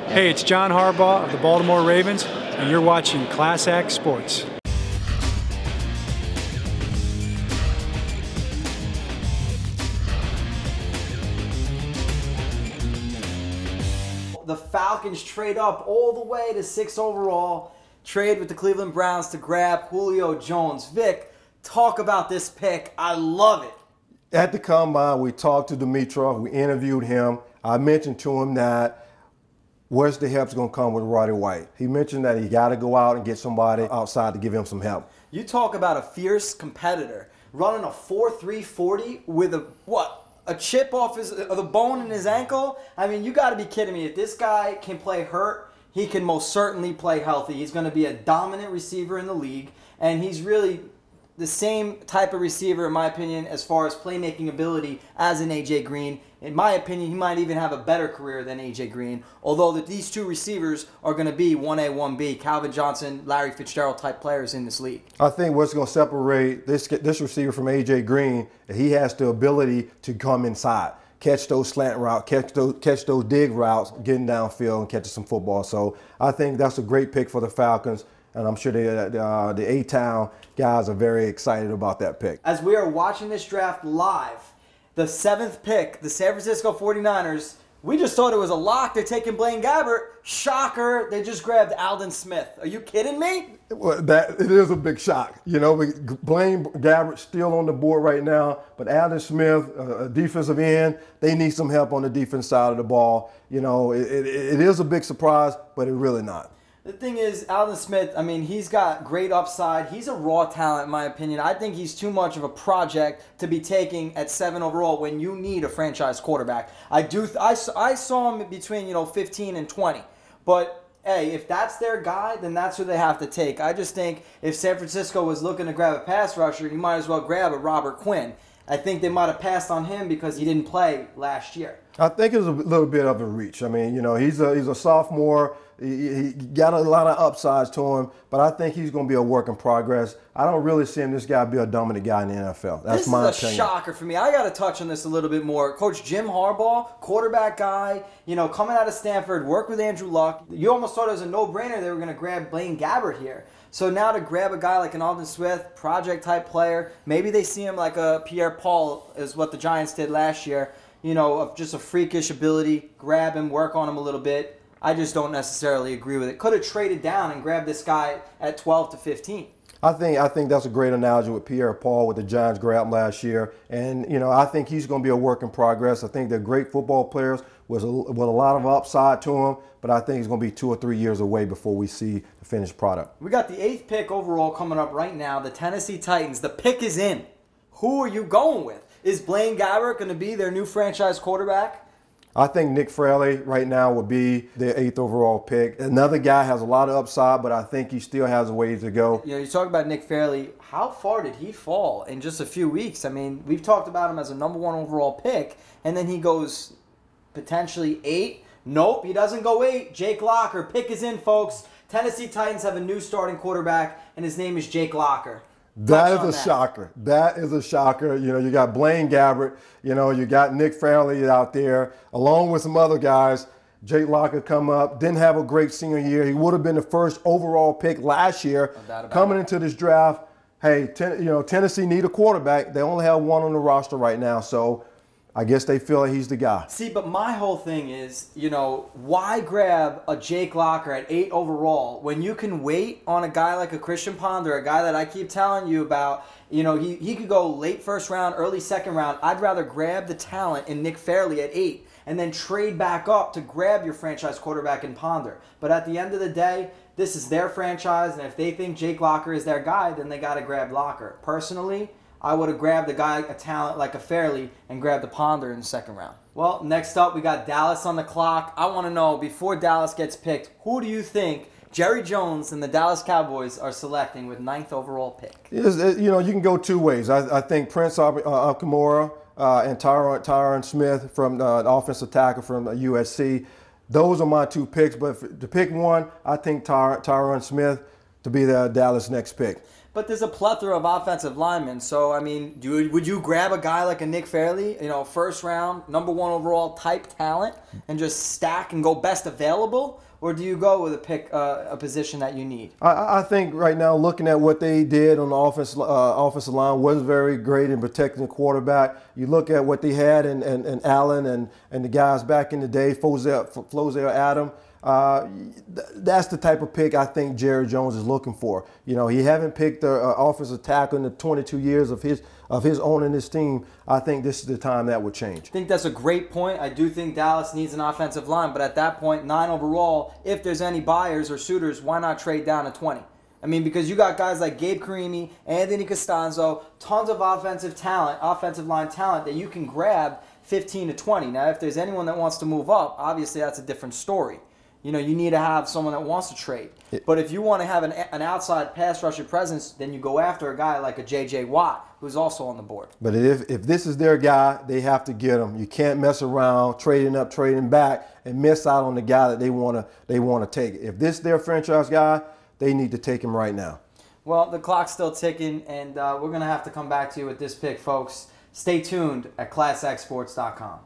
Hey, it's John Harbaugh of the Baltimore Ravens, and you're watching Class Act Sports. The Falcons trade up all the way to 6 overall, trade with the Cleveland Browns to grab Julio Jones. Vic, talk about this pick. I love it. At the Combine, we talked to Dimitrov, we interviewed him. I mentioned to him that where's the help's going to come with Roddy White. He mentioned that he got to go out and get somebody outside to give him some help. You talk about a fierce competitor running a 4.3 40 with a chip off the bone in his ankle. I mean, you got to be kidding me. If this guy can play hurt, he can most certainly play healthy. He's going to be a dominant receiver in the league, and he's really the same type of receiver, in my opinion, as far as playmaking ability as an A.J. Green. In my opinion, he might even have a better career than A.J. Green, although these two receivers are going to be 1A, 1B, Calvin Johnson, Larry Fitzgerald type players in this league. I think what's going to separate this receiver from A.J. Green, he has the ability to come inside, catch those slant routes, catch those dig routes, getting downfield and catching some football. So I think that's a great pick for the Falcons. And I'm sure the A-Town guys are very excited about that pick. As we are watching this draft live, the 7th pick, the San Francisco 49ers, we just thought it was a lock. They're taking Blaine Gabbert. Shocker, they just grabbed Aldon Smith. Are you kidding me? Well, it is a big shock. You know, Blaine Gabbert still on the board right now, but Aldon Smith, a defensive end, they need some help on the defense side of the ball. You know, it is a big surprise, but it's really not. The thing is, Aldon Smith, I mean, he's got great upside. He's a raw talent, in my opinion. I think he's too much of a project to be taking at 7 overall when you need a franchise quarterback. I saw him between, 15 and 20. But, hey, if that's their guy, then that's who they have to take. I just think if San Francisco was looking to grab a pass rusher, you might as well grab a Robert Quinn. I think they might have passed on him because he didn't play last year. I think it's a little bit of a reach. I mean, he's a sophomore. He got a lot of upsides to him, but I think he's going to be a work in progress. I don't really see this guy be a dominant guy in the NFL. That's my opinion. This is a shocker for me. I got to touch on this a little bit more. Coach Jim Harbaugh, quarterback guy, coming out of Stanford, worked with Andrew Luck. You almost thought it was a no-brainer they were going to grab Blaine Gabbert here. So now to grab a guy like an Aldon Smith, project-type player, maybe they see him like a Pierre Paul is what the Giants did last year, of just a freakish ability, grab him, work on him a little bit. I just don't necessarily agree with it. Could have traded down and grabbed this guy at 12 to 15. I think that's a great analogy with Pierre Paul with the Giants grab last year. And, I think he's going to be a work in progress. I think they're great football players with a lot of upside to him, but I think he's going to be 2 or 3 years away before we see the finished product. We got the 8th pick overall coming up right now, the Tennessee Titans. The pick is in. Who are you going with? Is Blaine Gabbert going to be their new franchise quarterback? I think Nick Fraley right now would be their 8th overall pick. Another guy has a lot of upside, but I think he still has a ways to go. You talk about Nick Fraley. How far did he fall in just a few weeks? I mean, we've talked about him as a #1 overall pick, and then he goes potentially 8. Nope, he doesn't go 8. Jake Locker. Pick is in, folks. Tennessee Titans have a new starting quarterback, and his name is Jake Locker. That is a shocker. That is a shocker. You got Blaine Gabbert. You got Nick Fraley out there, along with some other guys. Jake Locker come up, didn't have a great senior year. He would have been the first overall pick last year. Coming into this draft, hey, Tennessee need a quarterback. They only have one on the roster right now, so I guess they feel like he's the guy. See, but my whole thing is, why grab a Jake Locker at 8 overall when you can wait on a guy like a Christian Ponder, a guy that I keep telling you about. He could go late first round, early second round. I'd rather grab the talent in Nick Fairley at 8 and then trade back up to grab your franchise quarterback in Ponder. But at the end of the day, this is their franchise, and if they think Jake Locker is their guy, then they got to grab Locker. Personally, I would have grabbed a guy, a talent like a Fairley, and grabbed a Ponder in the second round. Well, next up, we got Dallas on the clock. I want to know, before Dallas gets picked, who do you think Jerry Jones and the Dallas Cowboys are selecting with 9th overall pick? You can go 2 ways. I think Prince Akamora and Tyron Smith from the offensive tackle from USC. Those are my 2 picks. But to pick one, I think Tyron Smith to be the Dallas next pick. But there's a plethora of offensive linemen. So, I mean, would you grab a guy like a Nick Fairley, first round, #1 overall type talent, and just stack and go best available? Or do you go with a position that you need? I think right now, looking at what they did on the offensive line, wasn't very great in protecting the quarterback. You look at what they had in Allen and the guys back in the day, Flozell Adam. That's the type of pick I think Jerry Jones is looking for. He haven't picked an offensive tackle in the 22 years of his owning this team. I think this is the time that would change. I think that's a great point. I do think Dallas needs an offensive line, but at that point, 9 overall, if there's any buyers or suitors, why not trade down to 20? I mean, because you got guys like Gabe Carimi, Anthony Costanzo, tons of offensive line talent that you can grab 15 to 20. Now, if there's anyone that wants to move up, obviously that's a different story. You need to have someone that wants to trade. But if you want to have an outside pass rusher presence, then you go after a guy like a J.J. Watt, who's also on the board. But if this is their guy, they have to get him. You can't mess around, trading up, trading back, and miss out on the guy that they want to take. If this is their franchise guy, they need to take him right now. Well, the clock's still ticking, and we're going to have to come back to you with this pick, folks. Stay tuned at ClassXSports.com.